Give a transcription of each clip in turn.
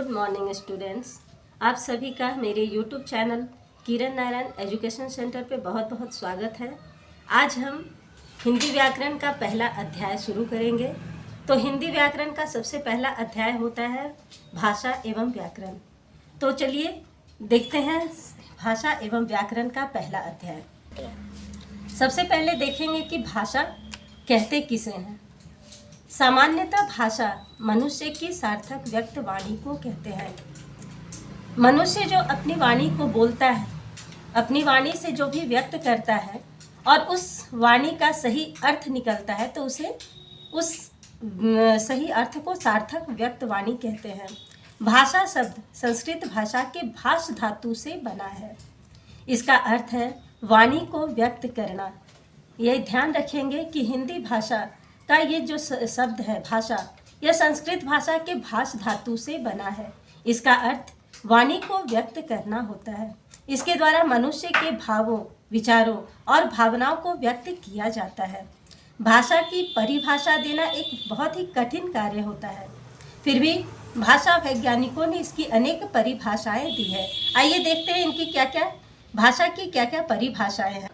Good morning students. आप सभी का मेरे यूट्यूब चैनल किरण नारायण एजुकेशन सेंटर पे बहुत बहुत स्वागत है। आज हम हिंदी व्याकरण का पहला अध्याय शुरू करेंगे। तो हिंदी व्याकरण का सबसे पहला अध्याय होता है भाषा एवं व्याकरण। तो चलिए देखते हैं भाषा एवं व्याकरण का पहला अध्याय। सबसे पहले देखेंगे कि भाषा कहते किसे हैं। सामान्यतः भाषा मनुष्य की सार्थक व्यक्त वाणी को कहते हैं। मनुष्य जो अपनी वाणी को बोलता है, अपनी वाणी से जो भी व्यक्त करता है और उस वाणी का सही अर्थ निकलता है तो उसे उस सही अर्थ को सार्थक व्यक्त वाणी कहते हैं। भाषा शब्द संस्कृत भाषा के भाष धातु से बना है। इसका अर्थ है वाणी को व्यक्त करना। यह ध्यान रखेंगे कि हिंदी भाषा का ये जो शब्द है भाषा, यह संस्कृत भाषा के भाष धातु से बना है। इसका अर्थ वाणी को व्यक्त करना होता है। इसके द्वारा मनुष्य के भावों, विचारों और भावनाओं को व्यक्त किया जाता है। भाषा की परिभाषा देना एक बहुत ही कठिन कार्य होता है, फिर भी भाषा वैज्ञानिकों ने इसकी अनेक परिभाषाएं दी है। आइए देखते हैं इनकी क्या क्या भाषा की क्या क्या परिभाषाएं हैं।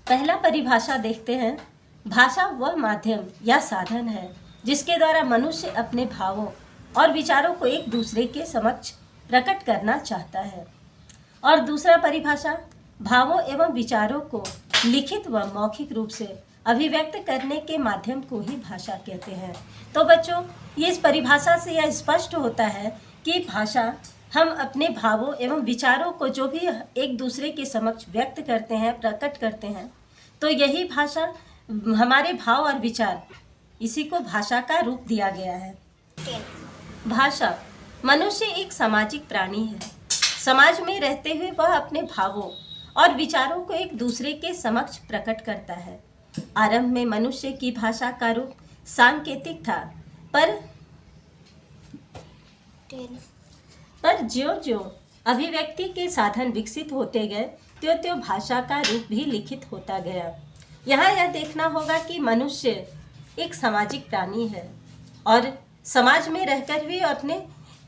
पहला परिभाषा देखते हैं। भाषा वह माध्यम या साधन है जिसके द्वारा मनुष्य अपने भावों और विचारों को एक दूसरे के समक्ष प्रकट करना चाहता है। और दूसरा परिभाषा, भावों एवं विचारों को लिखित व मौखिक रूप से अभिव्यक्त करने के माध्यम को ही भाषा कहते हैं। तो बच्चों, ये इस परिभाषा से यह स्पष्ट होता है कि भाषा हम अपने भावों एवं विचारों को जो भी एक दूसरे के समक्ष व्यक्त करते हैं, प्रकट करते हैं, तो यही भाषा हमारे भाव और विचार, इसी को भाषा का रूप दिया गया है। भाषा, मनुष्य एक सामाजिक प्राणी है। समाज में रहते हुए वह अपने भावों और विचारों को एक दूसरे के समक्ष प्रकट करता है। आरंभ में मनुष्य की भाषा का रूप सांकेतिक था, पर ज्यों-ज्यों अभिव्यक्ति के साधन विकसित होते गए त्यों-त्यों भाषा का रूप भी लिखित होता गया। यहाँ यह देखना होगा कि मनुष्य एक सामाजिक प्राणी है और समाज में रहकर भी अपने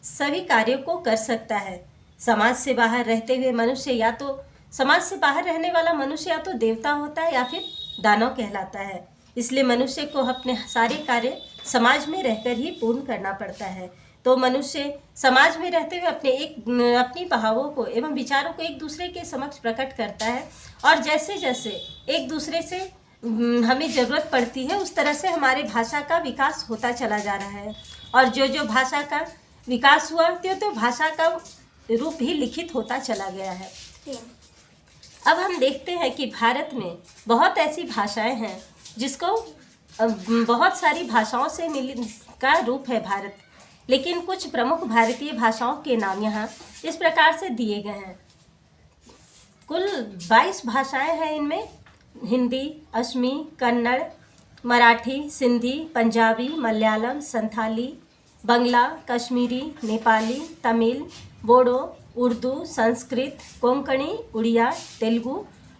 सभी कार्यों को कर सकता है। समाज से बाहर रहते हुए मनुष्य या तो समाज से बाहर रहने वाला मनुष्य या तो देवता होता है या फिर दानव कहलाता है। इसलिए मनुष्य को अपने सारे कार्य समाज में रहकर ही पूर्ण करना पड़ता है। तो मनुष्य समाज में रहते हुए अपनी भावों को एवं विचारों को एक दूसरे के समक्ष प्रकट करता है। और जैसे जैसे एक दूसरे से हमें ज़रूरत पड़ती है, उस तरह से हमारे भाषा का विकास होता चला जा रहा है। और जो जो भाषा का विकास हुआ तो भाषा का रूप भी लिखित होता चला गया है। अब हम देखते हैं कि भारत में बहुत ऐसी भाषाएं हैं जिसको बहुत सारी भाषाओं से मिल का रूप है भारत। लेकिन कुछ प्रमुख भारतीय भाषाओं के नाम यहाँ इस प्रकार से दिए गए हैं। कुल 22 भाषाएं हैं। इनमें हिंदी, असमी, कन्नड़, मराठी, सिंधी, पंजाबी, मलयालम, संथाली, बंगला, कश्मीरी, नेपाली, तमिल, बोडो, उर्दू, संस्कृत, कोंकणी, उड़िया, तेलुगु,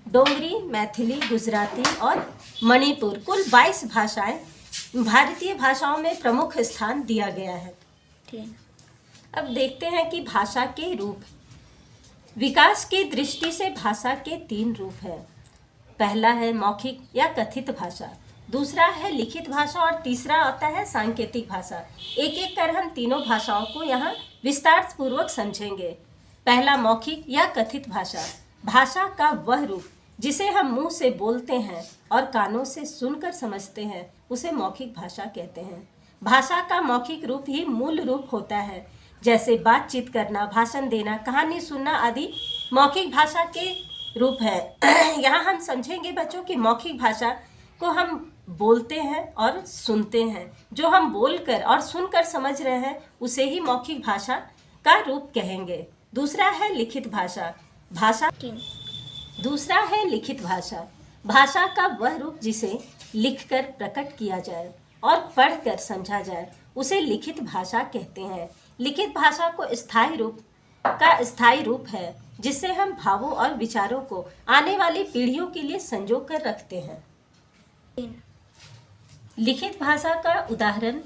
डोगरी, मैथिली, गुजराती और मणिपुर, कुल 22 भाषाएं भारतीय भाषाओं में प्रमुख स्थान दिया गया है। अब देखते हैं कि भाषा के रूप। विकास की दृष्टि से भाषा के 3 रूप हैं। पहला है मौखिक या कथित भाषा, दूसरा है लिखित भाषा और तीसरा आता है सांकेतिक भाषा। एक एक कर हम तीनों भाषाओं को यहाँ विस्तार पूर्वक समझेंगे। पहला, मौखिक या कथित भाषा। भाषा का वह रूप जिसे हम मुंह से बोलते हैं और कानों से सुनकर समझते हैं, उसे मौखिक भाषा कहते हैं। भाषा का मौखिक रूप ही मूल रूप होता है, जैसे बातचीत करना, भाषण देना, कहानी सुनना आदि मौखिक भाषा के रूप है। यहाँ हम समझेंगे बच्चों कि मौखिक भाषा को हम बोलते हैं और सुनते हैं। जो हम बोलकर और सुनकर समझ रहे हैं उसे ही मौखिक भाषा का रूप कहेंगे। दूसरा है लिखित भाषा। दूसरा है लिखित भाषा। भाषा का वह रूप जिसे लिखकर प्रकट किया जाए और पढ़कर समझा जाए, उसे लिखित भाषा कहते हैं। लिखित भाषा को स्थायी रूप है जिससे हम भावों और विचारों को आने वाली पीढ़ियों के लिए संजो कर रखते हैं। लिखित भाषा का उदाहरण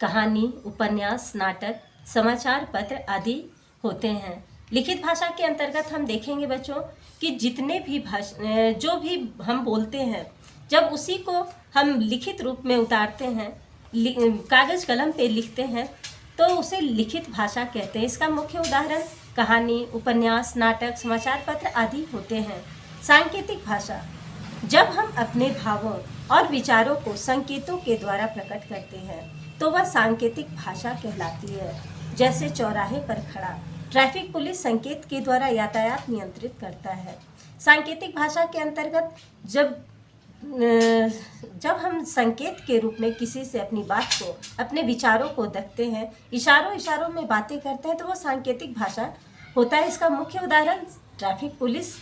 कहानी, उपन्यास, नाटक, समाचार पत्र आदि होते हैं। लिखित भाषा के अंतर्गत हम देखेंगे बच्चों कि जितने भी जो भी हम बोलते हैं, जब उसी को हम लिखित रूप में उतारते हैं, कागज़ कलम पे लिखते हैं, तो उसे लिखित भाषा कहते हैं। इसका मुख्य उदाहरण कहानी, उपन्यास, नाटक, समाचार पत्र आदि होते हैं। सांकेतिक भाषा, जब हम अपने भावों और विचारों को संकेतों के द्वारा प्रकट करते हैं तो वह सांकेतिक भाषा कहलाती है। जैसे चौराहे पर खड़ा ट्रैफिक पुलिस संकेत के द्वारा यातायात नियंत्रित करता है। सांकेतिक भाषा के अंतर्गत जब हम संकेत के रूप में किसी से अपनी बात को, अपने विचारों को रखते हैं, इशारों में बातें करते हैं, तो वो सांकेतिक भाषा होता है। इसका मुख्य उदाहरण ट्रैफिक पुलिस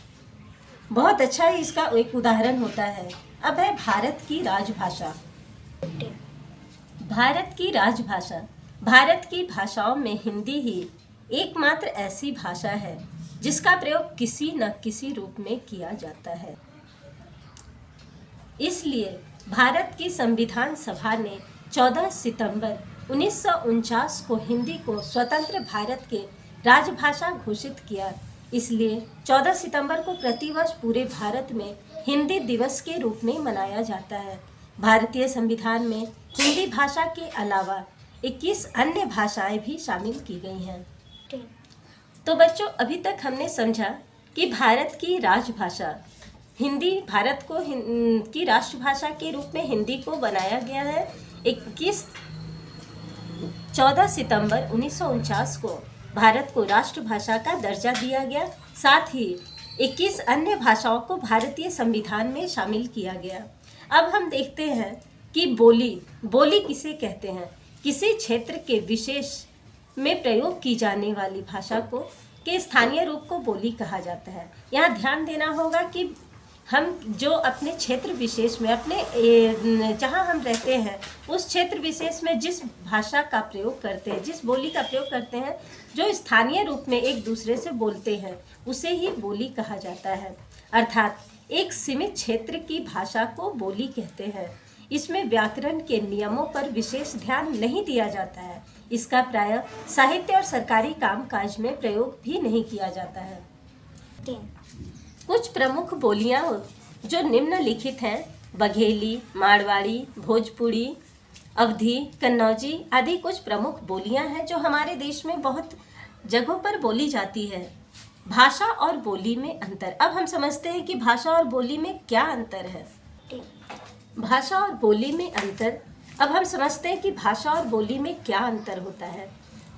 बहुत अच्छा ही इसका एक उदाहरण होता है। अब है भारत की राजभाषा। भारत की राजभाषा, भारत की भाषाओं में हिंदी ही एकमात्र ऐसी भाषा है जिसका प्रयोग किसी न किसी रूप में किया जाता है। इसलिए भारत की संविधान सभा ने 14 सितंबर 1949 को हिंदी को स्वतंत्र भारत के राजभाषा घोषित किया। इसलिए 14 सितंबर को प्रतिवर्ष पूरे भारत में हिंदी दिवस के रूप में मनाया जाता है। भारतीय संविधान में हिंदी भाषा के अलावा 21 अन्य भाषाएं भी शामिल की गई हैं। तो बच्चों, अभी तक हमने समझा कि भारत की राजभाषा हिंदी, भारत को की राष्ट्रभाषा के रूप में हिंदी को बनाया गया है। 14 सितंबर 1949 को भारत को राष्ट्रभाषा का दर्जा दिया गया। साथ ही 21 अन्य भाषाओं को भारतीय संविधान में शामिल किया गया। अब हम देखते हैं कि बोली किसे कहते हैं। किसी क्षेत्र के विशेष में प्रयोग की जाने वाली भाषा को के स्थानीय रूप को बोली कहा जाता है। यहाँ ध्यान देना होगा कि हम जो अपने क्षेत्र विशेष में, अपने जहाँ हम रहते हैं उस क्षेत्र विशेष में जिस भाषा का प्रयोग करते हैं, जिस बोली का प्रयोग करते हैं, जो स्थानीय रूप में एक दूसरे से बोलते हैं, उसे ही बोली कहा जाता है। अर्थात एक सीमित क्षेत्र की भाषा को बोली कहते हैं। इसमें व्याकरण के नियमों पर विशेष ध्यान नहीं दिया जाता है। इसका प्रायः साहित्य और सरकारी कामकाज में प्रयोग भी नहीं किया जाता है। कुछ प्रमुख बोलियां जो निम्नलिखित हैं: बघेली, मारवाड़ी, भोजपुरी, अवधी, कन्नौजी आदि कुछ प्रमुख बोलियां हैं जो हमारे देश में बहुत जगहों पर बोली जाती है। भाषा और बोली में अंतर। अब हम समझते हैं कि भाषा और बोली में क्या अंतर है। भाषा और बोली में अंतर। अब हम समझते हैं कि भाषा और बोली में क्या अंतर होता है।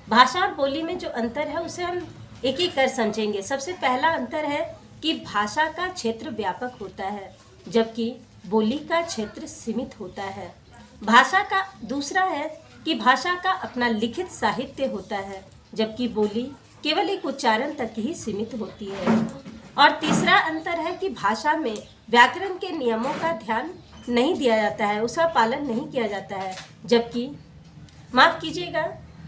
भाषा और बोली में जो अंतर है उसे हम एक एक कर समझेंगे। सबसे पहला अंतर है कि भाषा का क्षेत्र व्यापक होता है जबकि बोली का क्षेत्र सीमित होता है। भाषा का दूसरा है कि भाषा का अपना लिखित साहित्य होता है जबकि बोली केवल एक उच्चारण तक ही सीमित होती है। और तीसरा अंतर है कि भाषा में व्याकरण के नियमों का ध्यान नहीं दिया जाता है, उसका पालन नहीं किया जाता है, जबकि माफ कीजिएगा,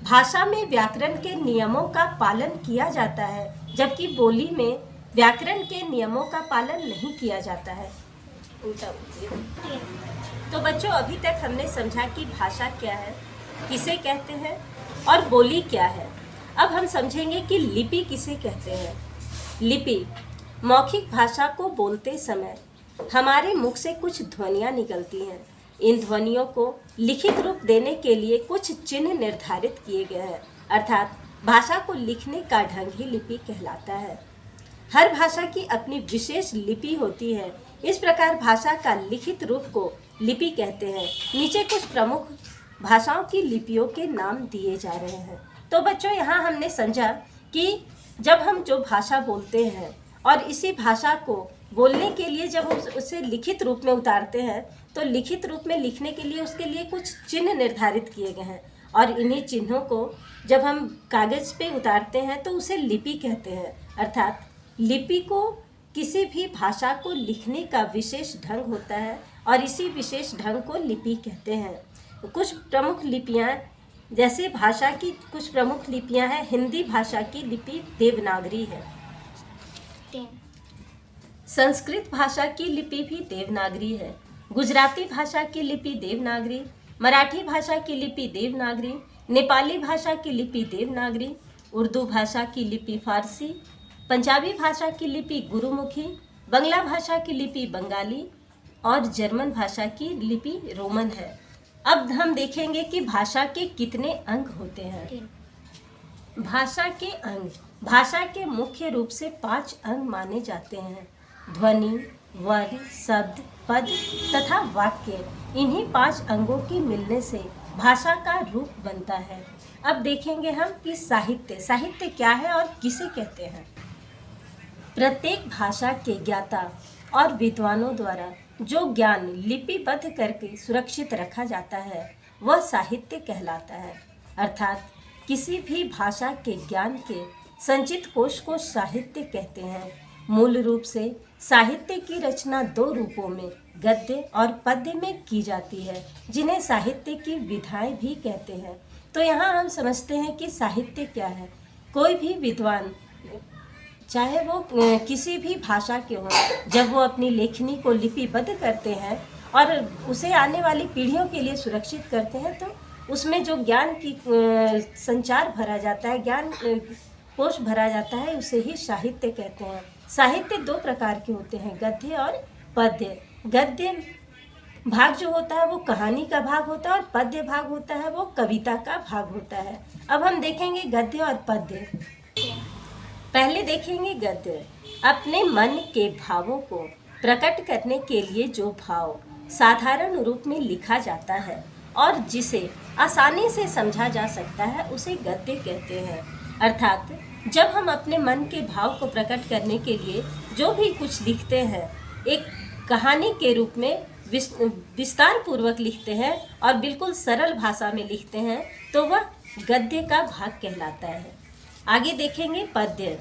भाषा में व्याकरण के नियमों का पालन किया जाता है जबकि बोली में व्याकरण के नियमों का पालन नहीं किया जाता है। उल्टा। तो बच्चों, अभी तक हमने समझा कि भाषा क्या है, किसे कहते हैं और बोली क्या है। अब हम समझेंगे कि लिपि किसे कहते हैं। लिपि मौखिक भाषा को बोलते समय हमारे मुख से कुछ ध्वनियाँ निकलती हैं। इन ध्वनियों को लिखित रूप देने के लिए कुछ चिन्ह निर्धारित किए गए हैं, अर्थात भाषा को लिखने का ढंग ही लिपि कहलाता है। हर भाषा की अपनी विशेष लिपि होती है। इस प्रकार भाषा का लिखित रूप को लिपि कहते हैं। नीचे कुछ प्रमुख भाषाओं की लिपियों के नाम दिए जा रहे हैं। तो बच्चों, यहाँ हमने समझा कि जब हम जो भाषा बोलते हैं और इसी भाषा को बोलने के लिए जब हम उसे लिखित रूप में उतारते हैं तो लिखित रूप में लिखने के लिए उसके लिए कुछ चिन्ह निर्धारित किए गए हैं और इन्हीं चिन्हों को जब हम कागज़ पे उतारते हैं तो उसे लिपि कहते हैं। अर्थात लिपि को किसी भी भाषा को लिखने का विशेष ढंग होता है और इसी विशेष ढंग को लिपि कहते हैं। कुछ प्रमुख लिपियाँ, जैसे भाषा की कुछ प्रमुख लिपियाँ हैं। हिंदी भाषा की लिपि देवनागरी है। संस्कृत भाषा की लिपि भी देवनागरी है। गुजराती भाषा की लिपि देवनागरी, मराठी भाषा की लिपि देवनागरी, नेपाली भाषा की लिपि देवनागरी, उर्दू भाषा की लिपि फारसी, पंजाबी भाषा की लिपि गुरुमुखी, बंगला भाषा की लिपि बंगाली और जर्मन भाषा की लिपि रोमन है। अब हम देखेंगे कि भाषा के कितने अंग होते हैं। भाषा के अंग, भाषा के मुख्य रूप से 5 अंग माने जाते हैं: ध्वनि, वर्ण, शब्द, पद तथा वाक्य। इन्हीं 5 अंगों के मिलने से भाषा का रूप बनता है। अब देखेंगे हम कि साहित्य क्या है और किसे कहते हैं। प्रत्येक भाषा के ज्ञाता और विद्वानों द्वारा जो ज्ञान लिपिबद्ध करके सुरक्षित रखा जाता है वह साहित्य कहलाता है। अर्थात किसी भी भाषा के ज्ञान के संचित कोश को साहित्य कहते हैं। मूल रूप से साहित्य की रचना 2 रूपों में, गद्य और पद्य में की जाती है, जिन्हें साहित्य की विधाएं भी कहते हैं। तो यहाँ हम समझते हैं कि साहित्य क्या है। कोई भी विद्वान, चाहे वो किसी भी भाषा के हों, जब वो अपनी लेखनी को लिपिबद्ध करते हैं और उसे आने वाली पीढ़ियों के लिए सुरक्षित करते हैं, तो उसमें जो ज्ञान की संचार भरा जाता है, ज्ञान कोश भरा जाता है, उसे ही साहित्य कहते हैं। साहित्य 2 प्रकार के होते हैं, गद्य और पद्य। गद्य भाग जो होता है वो कहानी का भाग होता है और पद्य भाग होता है वो कविता का भाग होता है। अब हम देखेंगे गद्य और पद्य। पहले देखेंगे गद्य। अपने मन के भावों को प्रकट करने के लिए जो भाव साधारण रूप में लिखा जाता है और जिसे आसानी से समझा जा सकता है उसे गद्य कहते हैं। अर्थात जब हम अपने मन के भाव को प्रकट करने के लिए जो भी कुछ लिखते हैं, एक कहानी के रूप में विस्तार पूर्वक लिखते हैं और बिल्कुल सरल भाषा में लिखते हैं, तो वह गद्य का भाग कहलाता है। आगे देखेंगे पद्य।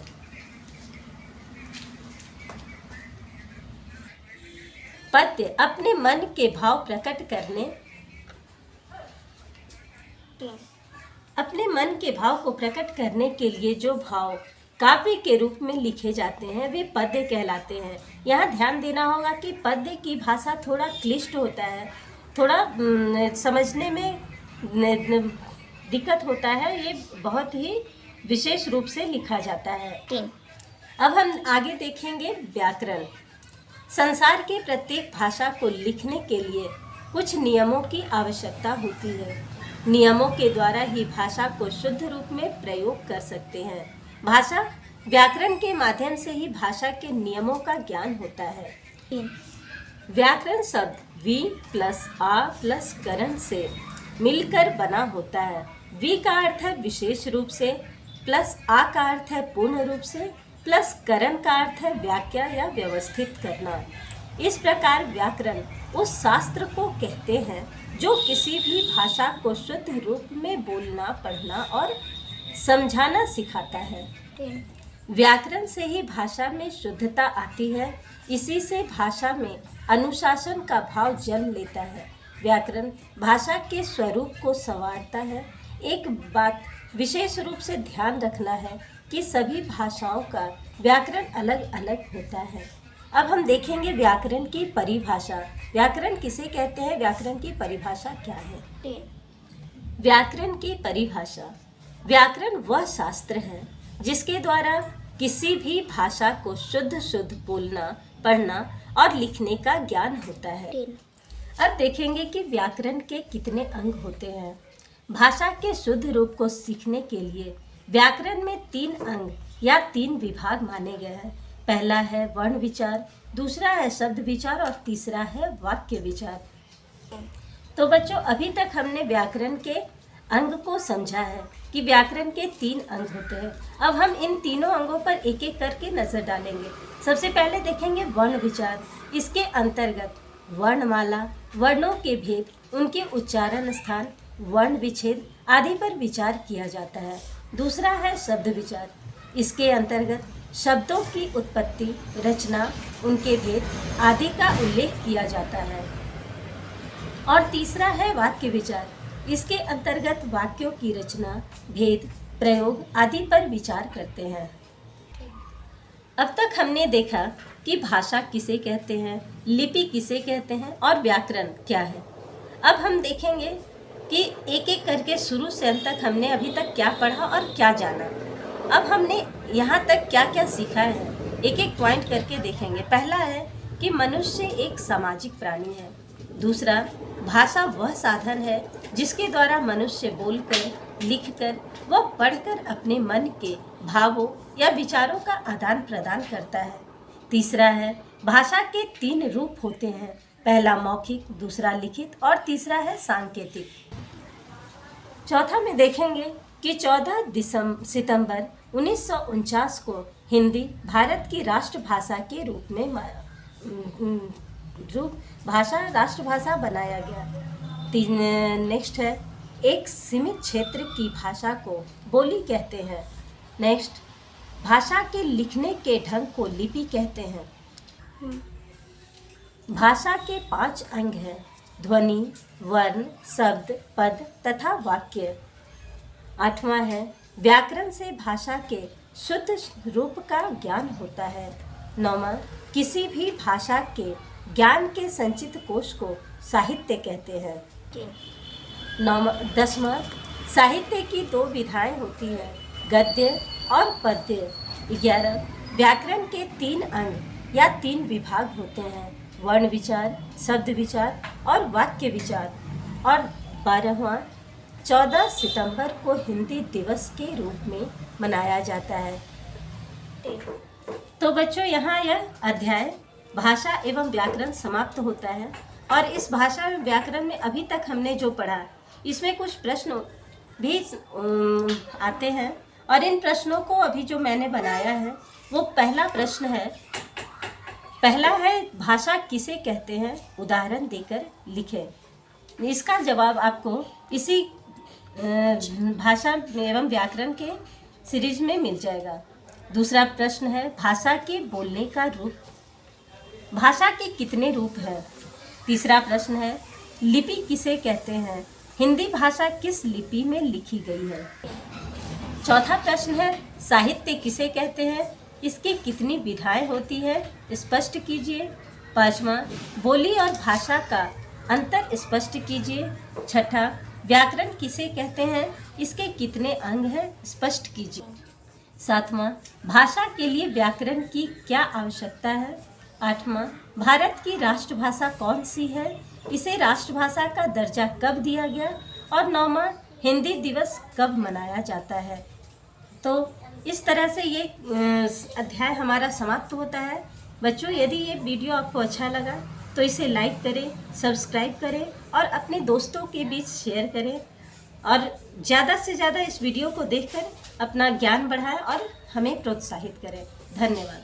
पद्य अपने मन के भाव प्रकट करने, अपने मन के भाव को प्रकट करने के लिए जो भाव काव्य के रूप में लिखे जाते हैं वे पद्य कहलाते हैं। यहाँ ध्यान देना होगा कि पद्य की भाषा थोड़ा क्लिष्ट होता है, थोड़ा समझने में दिक्कत होता है। ये बहुत ही विशेष रूप से लिखा जाता है। अब हम आगे देखेंगे व्याकरण। संसार के प्रत्येक भाषा को लिखने के लिए कुछ नियमों की आवश्यकता होती है। नियमों के द्वारा ही भाषा को शुद्ध रूप में प्रयोग कर सकते हैं। भाषा व्याकरण के माध्यम से ही भाषा के नियमों का ज्ञान होता है। व्याकरण शब्द वी प्लस आ प्लस करण से मिलकर बना होता है। वी का अर्थ है विशेष रूप से, प्लस आ का अर्थ है पूर्ण रूप से, प्लस करण का अर्थ है व्याख्या या व्यवस्थित करना। इस प्रकार व्याकरण उस शास्त्र को कहते हैं जो किसी भी भाषा को शुद्ध रूप में बोलना, पढ़ना और समझाना सिखाता है। व्याकरण से ही भाषा में शुद्धता आती है। इसी से भाषा में अनुशासन का भाव जन्म लेता है। व्याकरण भाषा के स्वरूप को संवारता है। एक बात विशेष रूप से ध्यान रखना है कि सभी भाषाओं का व्याकरण अलग अलग होता है। अब हम देखेंगे व्याकरण की परिभाषा। व्याकरण किसे कहते हैं, व्याकरण की परिभाषा क्या है। व्याकरण की परिभाषा। व्याकरण वह शास्त्र है जिसके द्वारा किसी भी भाषा को शुद्ध बोलना, पढ़ना और लिखने का ज्ञान होता है। अब देखेंगे कि व्याकरण के कितने अंग होते हैं। भाषा के शुद्ध रूप को सीखने के लिए व्याकरण में 3 अंग या 3 विभाग माने गए हैं। पहला है वर्ण विचार, दूसरा है शब्द विचार और तीसरा है वाक्य विचार। तो बच्चों, अभी तक हमने व्याकरण के अंग को समझा है कि व्याकरण के 3 अंग होते हैं। अब हम इन तीनों अंगों पर एक एक करके नजर डालेंगे। सबसे पहले देखेंगे वर्ण विचार। इसके अंतर्गत वर्णमाला, वर्णों के भेद, उनके उच्चारण स्थान, वर्ण विच्छेद आदि पर विचार किया जाता है। दूसरा है शब्द विचार। इसके अंतर्गत शब्दों की उत्पत्ति, रचना, उनके भेद आदि का उल्लेख किया जाता है। और तीसरा है वाक्य विचार। इसके अंतर्गत वाक्यों की रचना, भेद, प्रयोग आदि पर विचार करते हैं। अब तक हमने देखा कि भाषा किसे कहते हैं, लिपि किसे कहते हैं और व्याकरण क्या है। अब हम देखेंगे कि एक एक करके शुरू से अंत तक हमने अभी तक क्या पढ़ा और क्या जाना। अब हमने यहाँ तक क्या क्या सीखा है, एक एक पॉइंट करके देखेंगे। पहला है कि मनुष्य एक सामाजिक प्राणी है। दूसरा, भाषा वह साधन है जिसके द्वारा मनुष्य बोलकर, लिखकर व पढ़कर अपने मन के भावों या विचारों का आदान प्रदान करता है। तीसरा है, भाषा के 3 रूप होते हैं, पहला मौखिक, दूसरा लिखित और तीसरा है सांकेतिक। चौथा में देखेंगे कि 14 सितंबर 1949 को हिंदी भारत की राष्ट्रभाषा के रूप में राष्ट्रभाषा बनाया गया। नेक्स्ट है, एक सीमित क्षेत्र की भाषा को बोली कहते हैं। नेक्स्ट, भाषा के लिखने के ढंग को लिपि कहते हैं। भाषा के 5 अंग हैं, ध्वनि, वर्ण, शब्द, पद तथा वाक्य। 8वां है, व्याकरण से भाषा के शुद्ध रूप का ज्ञान होता है। 9वां, किसी भी भाषा के ज्ञान के संचित कोश को साहित्य कहते हैं। 10वां, साहित्य की 2 विधाएं होती हैं, गद्य और पद्य। 11, व्याकरण के 3 अंग या 3 विभाग होते हैं, वर्ण विचार, शब्द विचार और वाक्य विचार। और 12वां, 14 सितंबर को हिंदी दिवस के रूप में मनाया जाता है। तो बच्चों, यहाँ यह अध्याय भाषा एवं व्याकरण समाप्त होता है। और इस भाषा एवं व्याकरण में अभी तक हमने जो पढ़ा, इसमें कुछ प्रश्न भी आते हैं और इन प्रश्नों को अभी जो मैंने बनाया है वो पहला प्रश्न है। पहला है, भाषा किसे कहते हैं, उदाहरण देकर लिखें। इसका जवाब आपको इसी भाषा एवं व्याकरण के सीरीज में मिल जाएगा। दूसरा प्रश्न है, भाषा के बोलने का रूप, भाषा के कितने रूप हैं। तीसरा प्रश्न है, लिपि किसे कहते हैं, हिंदी भाषा किस लिपि में लिखी गई है। चौथा प्रश्न है, साहित्य किसे कहते हैं, इसकी कितनी विधाएं होती है, स्पष्ट कीजिए। 5वां, बोली और भाषा का अंतर स्पष्ट कीजिए। 6ठा, व्याकरण किसे कहते हैं, इसके कितने अंग हैं, स्पष्ट कीजिए। 7वां, भाषा के लिए व्याकरण की क्या आवश्यकता है। 8वां, भारत की राष्ट्रभाषा कौन सी है, इसे राष्ट्रभाषा का दर्जा कब दिया गया। और 9वां, हिंदी दिवस कब मनाया जाता है। तो इस तरह से ये अध्याय हमारा समाप्त होता है। बच्चों, यदि ये वीडियो आपको अच्छा लगा तो इसे लाइक करें, सब्सक्राइब करें और अपने दोस्तों के बीच शेयर करें और ज़्यादा से ज़्यादा इस वीडियो को देखकर अपना ज्ञान बढ़ाएं और हमें प्रोत्साहित करें। धन्यवाद।